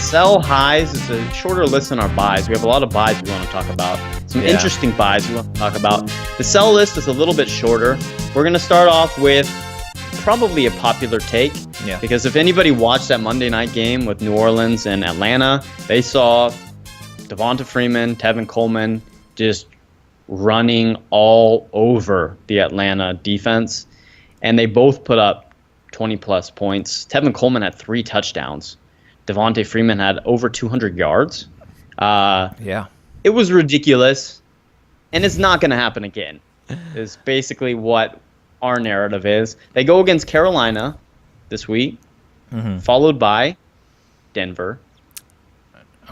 sell highs is a shorter list than our buys. We have a lot of buys we want to talk about. Some interesting buys we want to talk about. The sell list is a little bit shorter. We're going to start off with probably a popular take. Yeah. Because if anybody watched that Monday night game with New Orleans and Atlanta, they saw Devonta Freeman, Tevin Coleman just running all over the Atlanta defense. And they both put up 20-plus points. Tevin Coleman had 3 touchdowns. Devonta Freeman had over 200 yards. It was ridiculous. And it's not going to happen again, is basically what our narrative is. They go against Carolina this week, followed by Denver.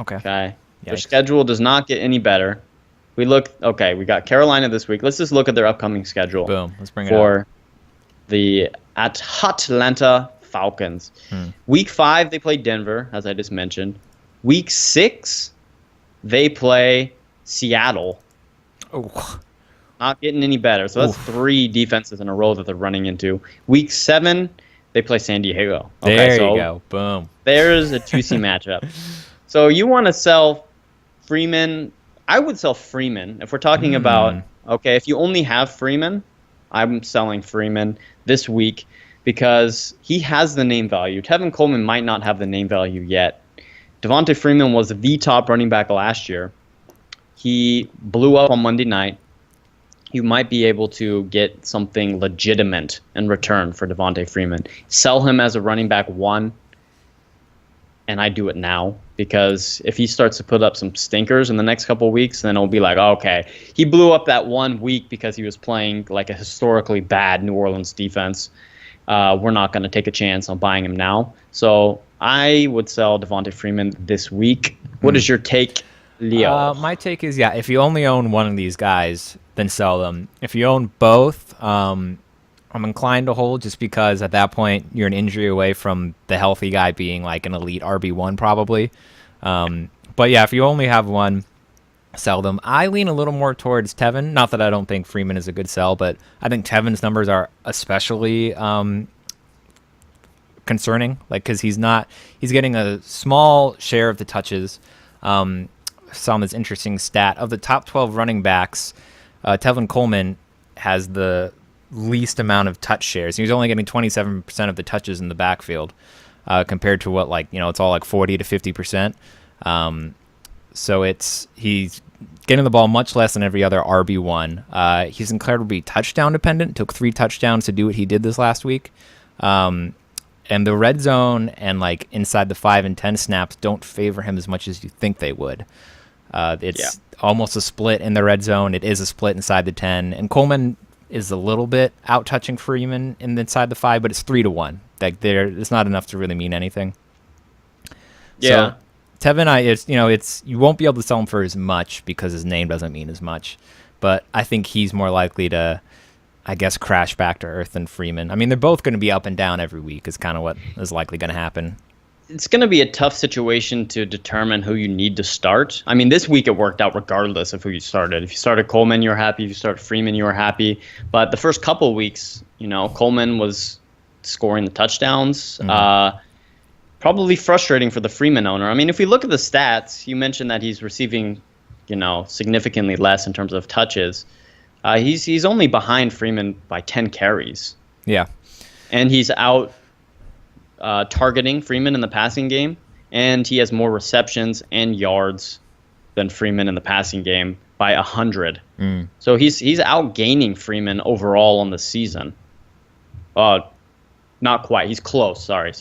Okay. Their schedule does not get any better. We got Carolina this week. Let's just look at their upcoming schedule. Boom. Let's bring it for the Atlanta Falcons. Week 5, they play Denver, as I just mentioned. Week 6, they play Seattle. Oh. Not getting any better. So that's 3 defenses in a row that they're running into. Week 7, they play San Diego. There you go. Boom. There's a juicy matchup. So you want to sell Freeman. I would sell Freeman. If we're talking about, if you only have Freeman, I'm selling Freeman this week because he has the name value. Tevin Coleman might not have the name value yet. Devonta Freeman was the top running back last year. He blew up on Monday night. You might be able to get something legitimate in return for Devonta Freeman. Sell him as a running back 1, and I do it now because if he starts to put up some stinkers in the next couple of weeks, then it'll be like, okay, he blew up that 1 week because he was playing like a historically bad New Orleans defense. We're not going to take a chance on buying him now. So I would sell Devonta Freeman this week. What is your take, Leo? My take is, if you only own one of these guys, then sell them. If you own both, I'm inclined to hold just because at that point you're an injury away from the healthy guy being like an elite RB1 probably. But if you only have one, sell them. I lean a little more towards Tevin. Not that I don't think Freeman is a good sell, but I think Tevin's numbers are especially concerning. Because he's getting a small share of the touches. Saw this interesting stat of the top 12 running backs. Tevin Coleman has the least amount of touch shares. He's only getting 27% of the touches in the backfield, compared to what it's all like 40 to 50%. So he's getting the ball much less than every other RB1. He's incredibly touchdown dependent. Took 3 touchdowns to do what he did this last week. And the red zone and inside the 5 and 10 snaps don't favor him as much as you think they would. It's almost a split in the red zone. It is a split inside the 10. And Coleman is a little bit out touching Freeman inside the 5, but it's 3-1. It's not enough to really mean anything. Yeah. So, Tevin, you won't be able to sell him for as much because his name doesn't mean as much. But I think he's more likely to, crash back to earth than Freeman. I mean, they're both going to be up and down every week is kind of what is likely going to happen. It's going to be a tough situation to determine who you need to start. I mean, this week it worked out regardless of who you started. If you started Coleman, you were happy. If you started Freeman, you were happy. But the first couple of weeks, Coleman was scoring the touchdowns. Probably frustrating for the Freeman owner. I mean, if we look at the stats, you mentioned that he's receiving, significantly less in terms of touches. He's only behind Freeman by 10 carries. Yeah. And he's out targeting Freeman in the passing game, and he has more receptions and yards than Freeman in the passing game by 100. So he's outgaining Freeman overall on the season. Not quite. He's close. Sorry.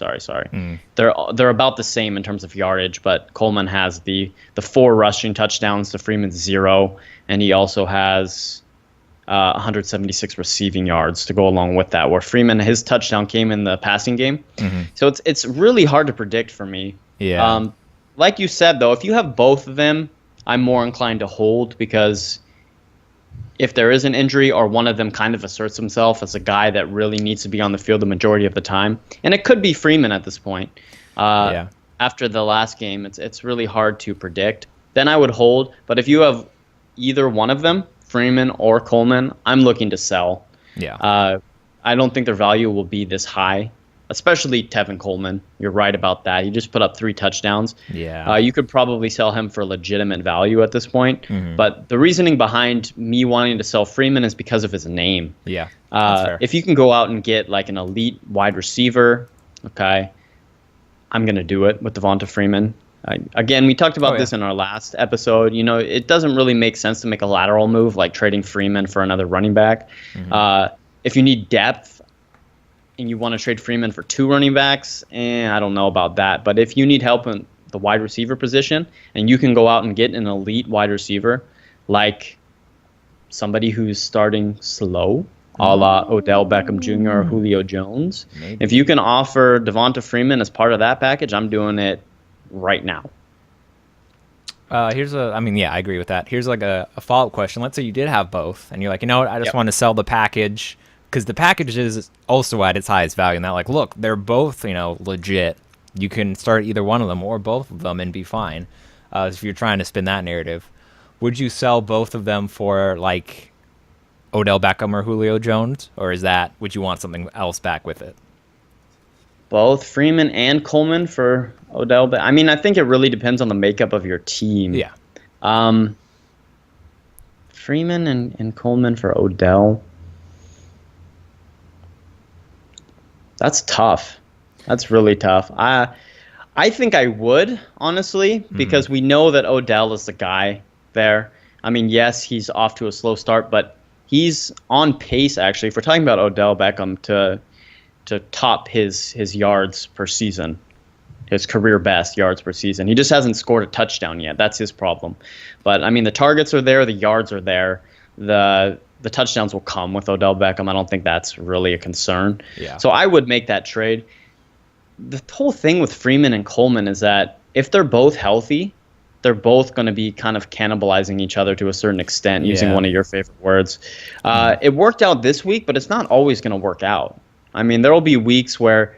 They're about the same in terms of yardage, but Coleman has the 4 rushing touchdowns to Freeman's 0, and he also has 176 receiving yards to go along with that, where Freeman, his touchdown came in the passing game. So it's really hard to predict for me. Yeah. Like you said, though, if you have both of them, I'm more inclined to hold because if there is an injury or one of them kind of asserts himself as a guy that really needs to be on the field the majority of the time, and it could be Freeman at this point. After the last game, it's really hard to predict. Then I would hold. But if you have either one of them, Freeman or Coleman, I'm looking to sell. Yeah. I don't think their value will be this high especially Tevin Coleman. You're right about that. He just put up 3 touchdowns. Yeah. You could probably sell him for legitimate value at this point. But the reasoning behind me wanting to sell Freeman is because of his name. Yeah, that's fair. If you can go out and get like an elite wide receiver, okay, I'm going to do it with Devonta Freeman. Again, we talked about this in our last episode. It doesn't really make sense to make a lateral move like trading Freeman for another running back. If you need depth and you want to trade Freeman for 2 running backs, I don't know about that. But if you need help in the wide receiver position and you can go out and get an elite wide receiver like somebody who's starting slow, a la Odell Beckham Jr. or Julio Jones, if you can offer Devonta Freeman as part of that package, I'm doing it right now. I agree with that. Here's like a follow-up question. Let's say you did have both, and you're like, you know what, I just want to sell the package, because the package is also at its highest value. And that, like, look, they're both, legit. You can start either one of them or both of them and be fine. If you're trying to spin that narrative, would you sell both of them for like Odell Beckham or Julio Jones, or would you want something else back with it? Both Freeman and Coleman for Odell. But I think it really depends on the makeup of your team. Yeah. Freeman and Coleman for Odell. That's tough. That's really tough. I think I would, honestly, because we know that Odell is the guy there. Yes, he's off to a slow start, but he's on pace, actually, if we're talking about Odell Beckham, to top his yards per season, his career best yards per season. He just hasn't scored a touchdown yet. That's his problem. But, the targets are there. The yards are there. The touchdowns will come with Odell Beckham. I don't think that's really a concern. Yeah. So I would make that trade. The whole thing with Freeman and Coleman is that if they're both healthy, they're both going to be kind of cannibalizing each other to a certain extent, using one of your favorite words. It worked out this week, but it's not always going to work out. There will be weeks where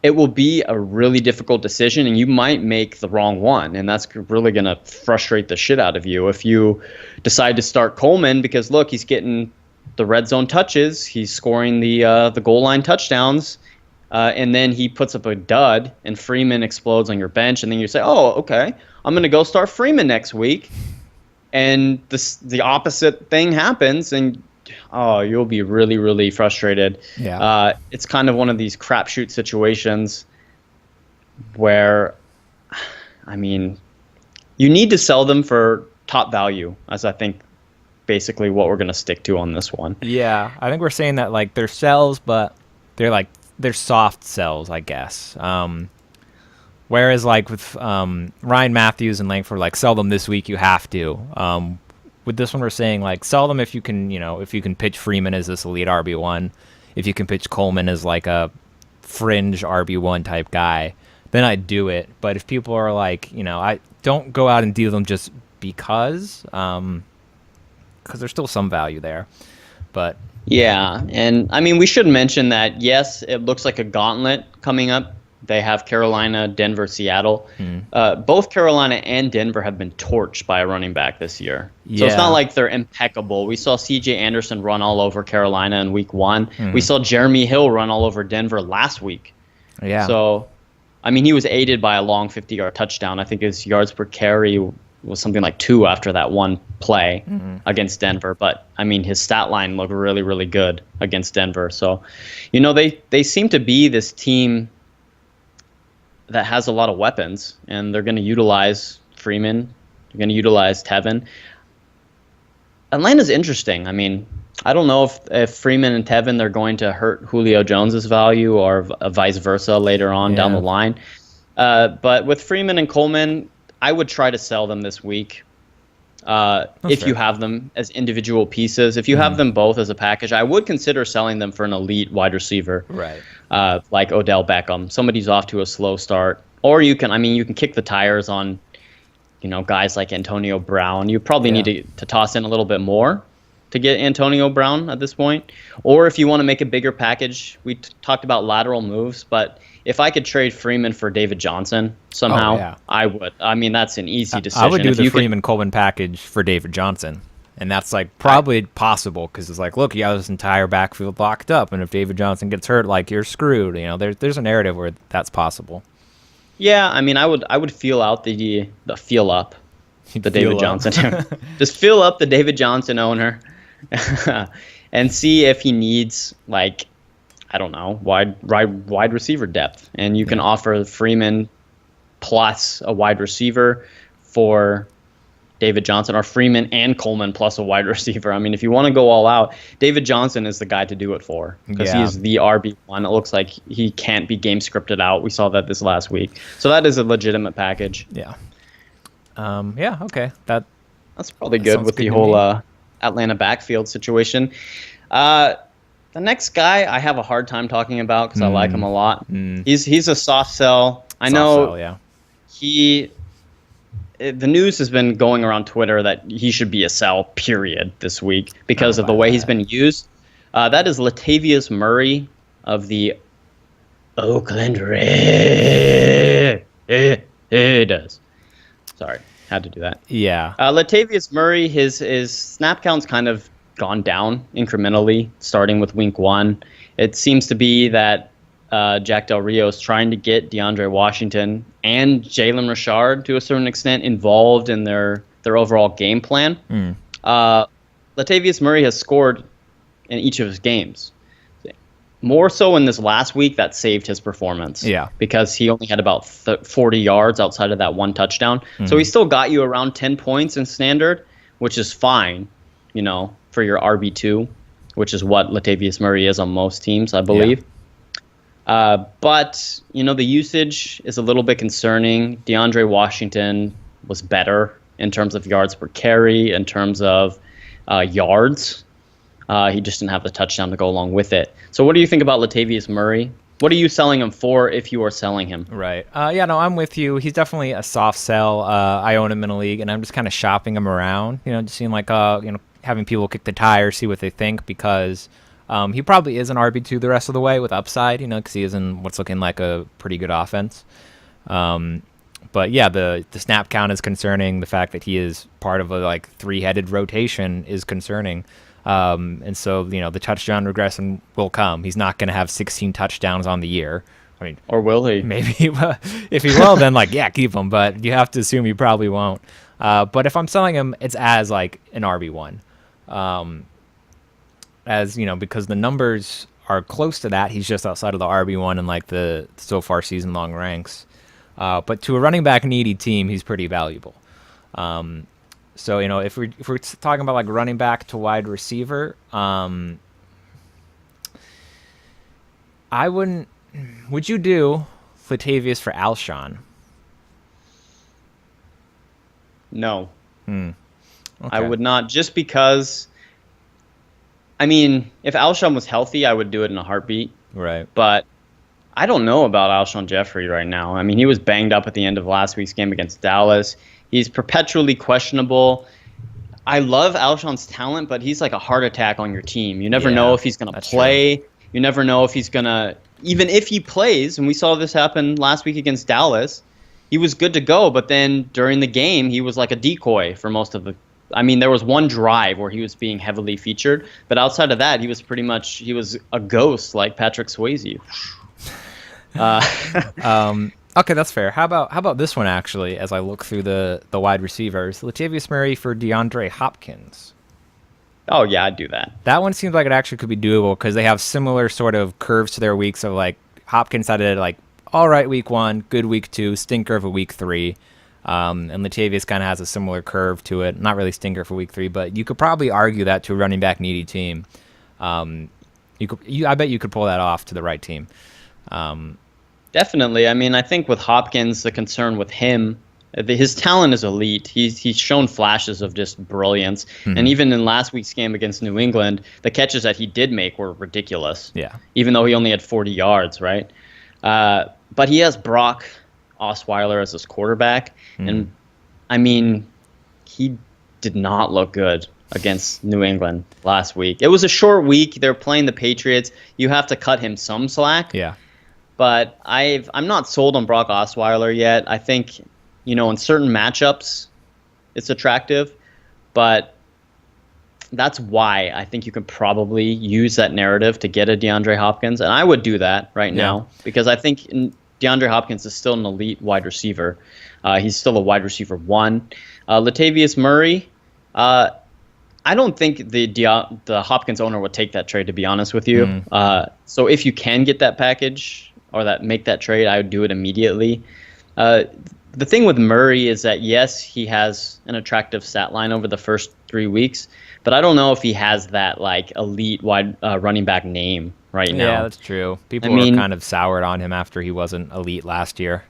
it will be a really difficult decision, and you might make the wrong one, and that's really going to frustrate the shit out of you. If you decide to start Coleman because, look, he's getting the red zone touches, he's scoring the goal line touchdowns, and then he puts up a dud, and Freeman explodes on your bench, and then you say, oh, okay, I'm going to go start Freeman next week, and the opposite thing happens, and you'll be really, really frustrated. Yeah. It's kind of one of these crapshoot situations where, you need to sell them for top value, as I think basically what we're going to stick to on this one. Yeah, I think we're saying that, like, they're sells, but they're soft sells, I guess. Whereas, like, with Ryan Matthews and Langford, like, sell them this week, you have to. With this one, we're saying, like, sell them if you can, if you can pitch Freeman as this elite RB1, if you can pitch Coleman as, like, a fringe RB1 type guy, then I'd do it. But if people are like, I don't go out and deal them just because there's still some value there. But yeah, and we should mention that, yes, it looks like a gauntlet coming up. They have Carolina, Denver, Seattle. Both Carolina and Denver have been torched by a running back this year. Yeah. So it's not like they're impeccable. We saw C.J. Anderson run all over Carolina in week 1. We saw Jeremy Hill run all over Denver last week. Yeah. So, he was aided by a long 50-yard touchdown. I think his yards per carry was something like 2 after that one play against Denver. But, his stat line looked really, really good against Denver. So, they seem to be this team that has a lot of weapons, and they're going to utilize Freeman. They're going to utilize Tevin. Atlanta's interesting. I don't know if Freeman and Tevin, they're going to hurt Julio Jones's value or vice versa later on down the line. But with Freeman and Coleman, I would try to sell them this week. If you have them as individual pieces. If you have them both as a package, I would consider selling them for an elite wide receiver. Right. Like Odell Beckham. Somebody's off to a slow start. Or you can kick the tires on, guys like Antonio Brown. You probably need to toss in a little bit more to get Antonio Brown at this point. Or if you want to make a bigger package, we talked about lateral moves, but if I could trade Freeman for David Johnson somehow, I would. That's an easy decision. I would do the Freeman-Coleman package for David Johnson. And that's like probably possible because it's like, look, you got this entire backfield locked up, and if David Johnson gets hurt, like you're screwed. You know, there's a narrative where that's possible. Yeah, I mean, I would feel out the feel up the David Johnson. Just fill up the David Johnson owner and see if he needs, like, I don't know, wide receiver depth. And you can offer Freeman plus a wide receiver for David Johnson, or Freeman and Coleman plus a wide receiver. I mean, if you want to go all out, David Johnson is the guy to do it for, because he's the RB1. It looks like he can't be game scripted out. We saw that this last week. So that is a legitimate package. Yeah. Okay. That's probably good with the whole Atlanta backfield situation. The next guy I have a hard time talking about because I like him a lot. He's a soft sell. I know the news has been going around Twitter that he should be a sell, period, this week because of the way he's been used. That is Latavius Murray of the Oakland Raiders. Sorry, had to do that. Yeah. Latavius Murray, his snap count's kind of gone down incrementally, starting with week 1. It seems to be that Jack Del Rio is trying to get DeAndre Washington and Jalen Richard, to a certain extent, involved in their overall game plan. Latavius Murray has scored in each of his games. More so in this last week, that saved his performance. Yeah. Because he only had about 40 yards outside of that one touchdown. So he still got you around 10 points in standard, which is fine, you know, for your RB2, which is what Latavius Murray is on most teams, I believe. Yeah. But, you know, the usage is a little bit concerning. DeAndre Washington was better in terms of yards per carry, in terms of yards. He just didn't have the touchdown to go along with it. So what do you think about Latavius Murray? What are you selling him for if you are selling him? Right. I'm with you. He's definitely a soft sell. I own him in a league, and I'm just kind of shopping him around, you know, just seeing like, having people kick the tires, see what they think, because he probably is an RB2 the rest of the way with upside, you know, because he is in what's looking like a pretty good offense. But yeah, the snap count is concerning. The fact that he is part of a like 3-headed rotation is concerning. And so, you know, the touchdown regression will come. He's not going to have 16 touchdowns on the year. I mean, or will he? Maybe. If he will, then like, yeah, keep him. But you have to assume he probably won't. But if I'm selling him, it's as like an RB1. As you know, because the numbers are close to that. He's just outside of the RB1 in like the so far season long ranks. But to a running back needy team, he's pretty valuable. So, you know, if we're talking about like running back to wide receiver, I wouldn't. Would you do Latavius for Alshon? No. Okay. I would not, just because. I mean, if Alshon was healthy, I would do it in a heartbeat. Right. But I don't know about Alshon Jeffrey right now. I mean, he was banged up at the end of last week's game against Dallas. He's perpetually questionable. I love Alshon's talent, but he's like a heart attack on your team. You never know if he's going to play. True. You never know if he's going to, even if he plays, and we saw this happen last week against Dallas, he was good to go, but then during the game, he was like a decoy for most of the. I mean, there was one drive where he was being heavily featured, but outside of that, he was a ghost like Patrick Swayze. Okay, that's fair. How about this one, actually, as I look through the wide receivers? Latavius Murray for DeAndre Hopkins. Oh, yeah, I'd do that. That one seems like it actually could be doable because they have similar sort of curves to their weeks of, like, Hopkins had it, like, all right week 1, good week 2, stinker of a week 3. And Latavius kind of has a similar curve to it. Not really stinker for week 3, but you could probably argue that to a running back needy team. I bet you could pull that off to the right team. Definitely. I mean, I think with Hopkins, the concern with him, his talent is elite. He's shown flashes of just brilliance. Mm-hmm. And even in last week's game against New England, the catches that he did make were ridiculous. Yeah. Even though he only had 40 yards, right? But he has Brock Osweiler as his quarterback. Mm-hmm. And, I mean, he did not look good against New England last week. It was a short week. They're playing the Patriots. You have to cut him some slack. Yeah. But I'm not sold on Brock Osweiler yet. I think, in certain matchups, it's attractive. But that's why I think you can probably use that narrative to get a DeAndre Hopkins, and I would do that right now because I think DeAndre Hopkins is still an elite wide receiver. He's still a wide receiver one. Latavius Murray, I don't think the Hopkins owner would take that trade, to be honest with you. So if you can get that package or make that trade, I would do it immediately. The thing with Murray is that, yes, he has an attractive stat line over the first 3 weeks, but I don't know if he has that like elite wide running back name right now. Yeah, that's true. People were kind of soured on him after he wasn't elite last year.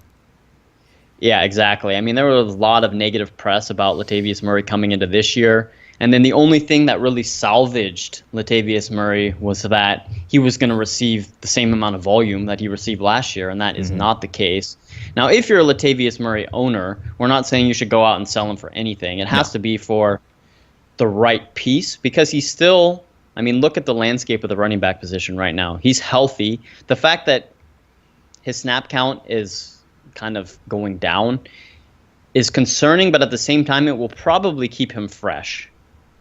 Yeah, exactly. I mean, there was a lot of negative press about Latavius Murray coming into this year. And then the only thing that really salvaged Latavius Murray was that he was going to receive the same amount of volume that he received last year, and that is not the case. Now, if you're a Latavius Murray owner, we're not saying you should go out and sell him for anything. It has to be for the right piece because he's still, I mean, look at the landscape of the running back position right now. He's healthy. The fact that his snap count is kind of going down is concerning, but at the same time, it will probably keep him fresh.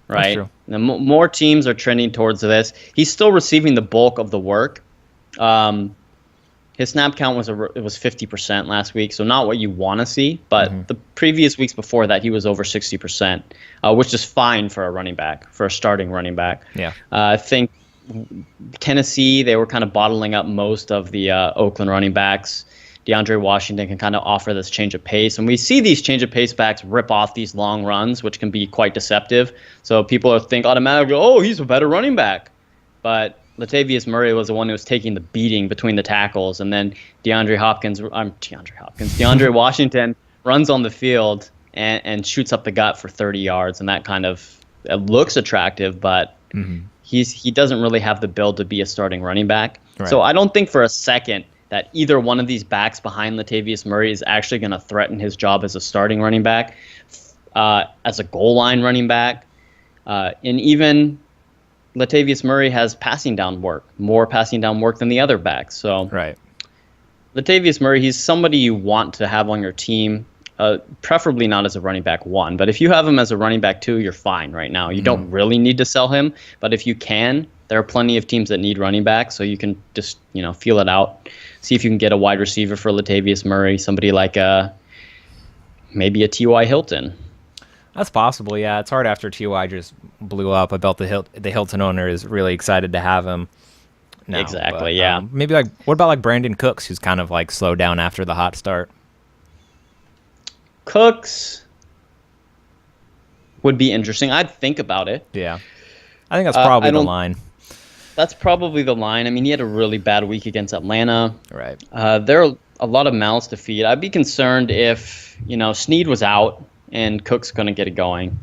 Right. Now, more teams are trending towards this. He's still receiving the bulk of the work. His snap count was 50% last week, so not what you want to see. But the previous weeks before that, he was over 60%, which is fine for a running back, for a starting running back. Yeah. I think Tennessee, they were kind of bottling up most of the Oakland running backs. DeAndre Washington can kind of offer this change of pace. And we see these change of pace backs rip off these long runs, which can be quite deceptive. So people think automatically, oh, he's a better running back. But Latavius Murray was the one who was taking the beating between the tackles. And then DeAndre Washington runs on the field and shoots up the gut for 30 yards. And that kind of it looks attractive, but he doesn't really have the build to be a starting running back. Right. So I don't think for a second that either one of these backs behind Latavius Murray is actually going to threaten his job as a starting running back, as a goal line running back. And even Latavius Murray has more passing down work than the other backs. So Latavius Murray, he's somebody you want to have on your team, preferably not as a running back one. But if you have him as a running back two, you're fine right now. You don't really need to sell him. But if you can, there are plenty of teams that need running backs, so you can just feel it out. See if you can get a wide receiver for Latavius Murray, somebody like maybe a T.Y. Hilton. That's possible, yeah. It's hard after T.Y. just blew up. I bet the Hilton owner is really excited to have him now. Exactly, but, yeah. Maybe what about Brandon Cooks, who's kind of like slowed down after the hot start? Cooks would be interesting. I'd think about it. Yeah. I think that's probably the line. That's probably the line. I mean, he had a really bad week against Atlanta. Right. There are a lot of mouths to feed. I'd be concerned if, Snead was out and Cook's going to get it going.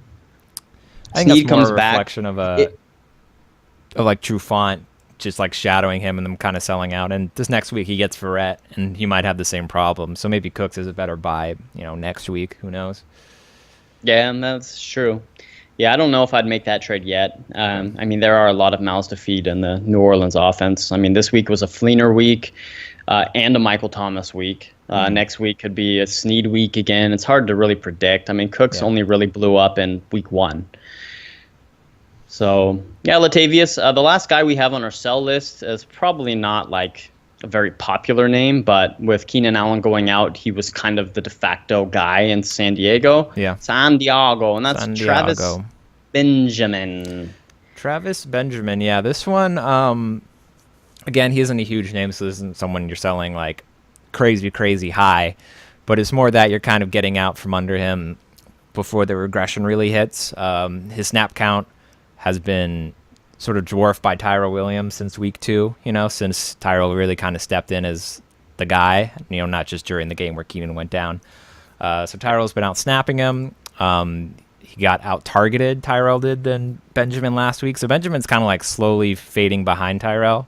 I think Snead that's more comes a reflection back, of like Trufant just like shadowing him and them kind of selling out. And this next week he gets Verrett and he might have the same problem. So maybe Cooks is a better buy, next week. Who knows? Yeah, and that's true. Yeah, I don't know if I'd make that trade yet. I mean, there are a lot of mouths to feed in the New Orleans offense. I mean, this week was a Fleener week and a Michael Thomas week. Next week could be a Snead week again. It's hard to really predict. I mean, Cooks only really blew up in week one. So, yeah, Latavius, the last guy we have on our sell list is probably not like a very popular name, but with Keenan Allen going out, he was kind of the de facto guy in San Diego. Yeah. San Diego, and that's Travis Benjamin. Travis Benjamin, yeah. This one, again, he isn't a huge name, so this isn't someone you're selling like crazy high, but it's more that you're kind of getting out from under him before the regression really hits. His snap count has been sort of dwarfed by Tyrell Williams since week 2, since Tyrell really kind of stepped in as the guy, not just during the game where Keenan went down. So Tyrell's been out snapping him. He got out targeted, Tyrell did, than Benjamin last week. So Benjamin's kind of like slowly fading behind Tyrell.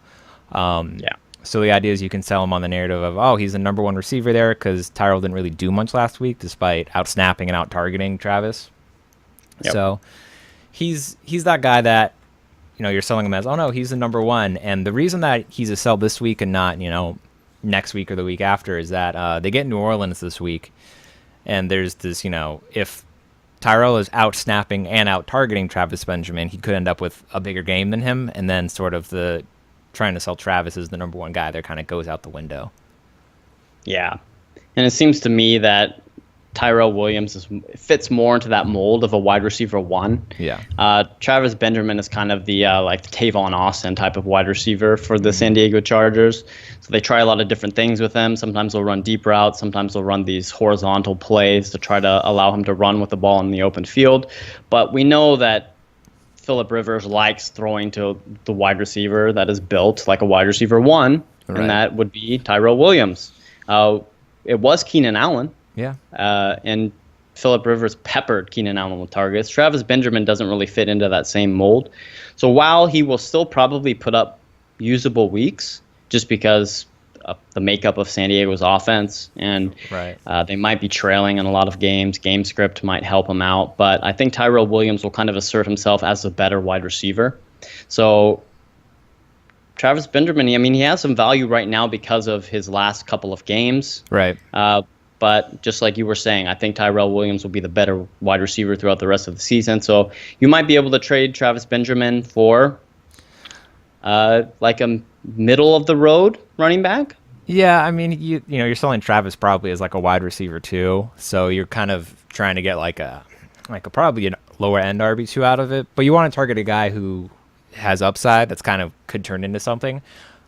So the idea is you can sell him on the narrative of, he's the number one receiver there because Tyrell didn't really do much last week despite out snapping and out targeting Travis. Yep. So he's that guy that, you're selling him as, he's the number one. And the reason that he's a sell this week and not, next week or the week after is that they get New Orleans this week. And there's this, if Tyrell is out snapping and out targeting Travis Benjamin, he could end up with a bigger game than him, and then sort of the trying to sell Travis as the number one guy there kind of goes out the window. Yeah. And it seems to me that Tyrell Williams fits more into that mold of a wide receiver 1. Yeah. Travis Benjamin is kind of the like the Tavon Austin type of wide receiver for the San Diego Chargers. So they try a lot of different things with him. Sometimes they'll run deep routes. Sometimes they'll run these horizontal plays to try to allow him to run with the ball in the open field. But we know that Phillip Rivers likes throwing to the wide receiver that is built like a wide receiver 1, right. And that would be Tyrell Williams. It was Keenan Allen. Yeah. And Phillip Rivers peppered Keenan Allen with targets. Travis Benjamin doesn't really fit into that same mold. So while he will still probably put up usable weeks just because of the makeup of San Diego's offense, and right. They might be trailing in a lot of games. Game script might help him out. But I think Tyrell Williams will kind of assert himself as a better wide receiver. So Travis Benjamin, I mean, he has some value right now because of his last couple of games. Right. But just like you were saying, I think Tyrell Williams will be the better wide receiver throughout the rest of the season. So you might be able to trade Travis Benjamin for like a middle of the road running back. Yeah, I mean, you're selling Travis probably as like a wide receiver too. So you're kind of trying to get like a probably a lower end RB2 out of it. But you want to target a guy who has upside that's kind of could turn into something.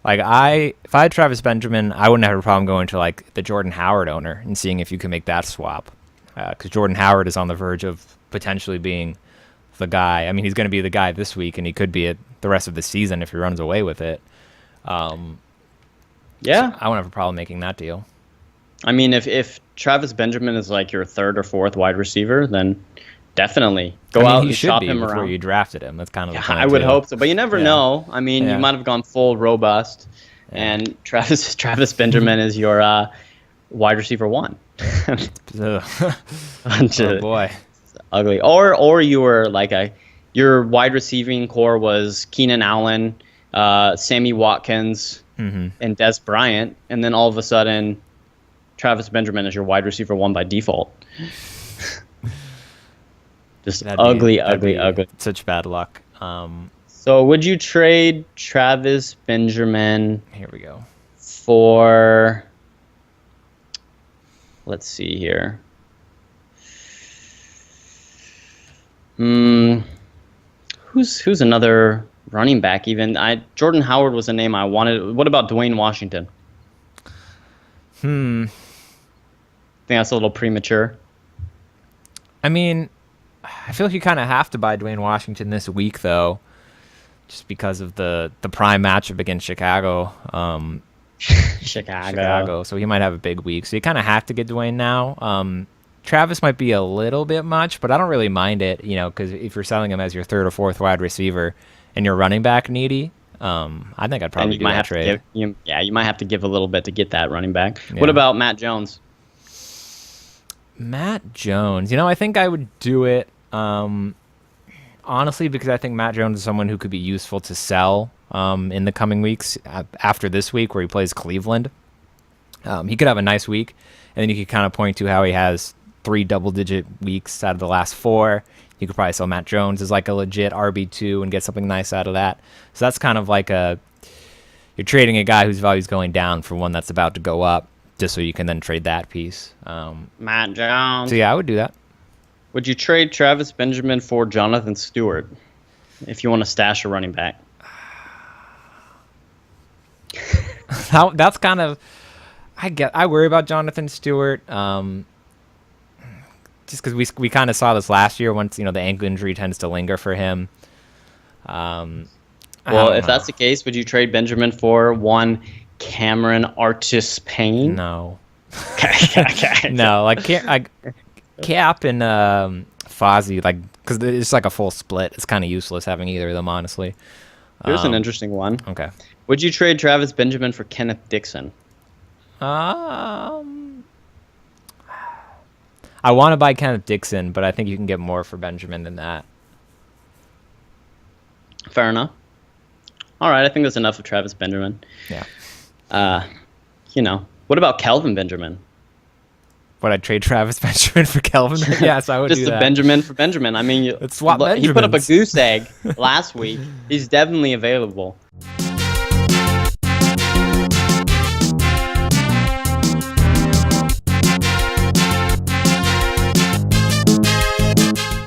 Like if I had Travis Benjamin, I wouldn't have a problem going to like the Jordan Howard owner and seeing if you can make that swap, because Jordan Howard is on the verge of potentially being the guy. I mean, he's going to be the guy this week, and he could be it the rest of the season if he runs away with it. Yeah, so I wouldn't have a problem making that deal. I mean, if Travis Benjamin is like your third or fourth wide receiver, then definitely go out and shop him before around. You drafted him. That's kind of the point I would too. hope so, but you never know. I mean, you might have gone full robust, and Travis Benjamin is your wide receiver 1. Oh boy, ugly. Or you were like your wide receiving core was Keenan Allen, Sammy Watkins, and Des Bryant, and then all of a sudden, Travis Benjamin is your wide receiver 1 by default. Just ugly. Such bad luck. So would you trade Travis Benjamin? Here we go. For, let's see here. Who's another running back? Even Jordan Howard was a name I wanted. What about Dwayne Washington? I think that's a little premature. I mean, I feel like you kind of have to buy Dwayne Washington this week, though, just because of the prime matchup against Chicago. Chicago. So he might have a big week. So you kind of have to get Dwayne now. Travis might be a little bit much, but I don't really mind it, because if you're selling him as your third or fourth wide receiver and you're running back needy, I think I'd probably do that trade. You might have to give a little bit to get that running back. Yeah. What about Matt Jones? Matt Jones. I think I would do it, honestly, because I think Matt Jones is someone who could be useful to sell in the coming weeks after this week where he plays Cleveland. He could have a nice week, and then you could kind of point to how he has 3 double-digit weeks out of the last 4. You could probably sell Matt Jones as like a legit RB2 and get something nice out of that. So that's kind of like you're trading a guy whose value is going down for one that's about to go up, just so you can then trade that piece. Matt Jones. So yeah, I would do that. Would you trade Travis Benjamin for Jonathan Stewart if you want to stash a running back? That's kind of, I worry about Jonathan Stewart, just because we kind of saw this last year. Once the ankle injury tends to linger for him. Well, if that's the case, would you trade Benjamin for one Cameron Artis-Payne? No. Okay. No, like Cap and Fozzie, because it's like a full split. It's kind of useless having either of them, honestly. Here's an interesting one. Okay. Would you trade Travis Benjamin for Kenneth Dixon? I want to buy Kenneth Dixon, but I think you can get more for Benjamin than that. Fair enough. All right, I think that's enough of Travis Benjamin. Yeah. What about Kelvin Benjamin? Would I trade Travis Benjamin for Kelvin? Yes, I would Just do a that. Benjamin for Benjamin. I mean, Let's swap he put up a Benjamins. goose egg last week. He's definitely available.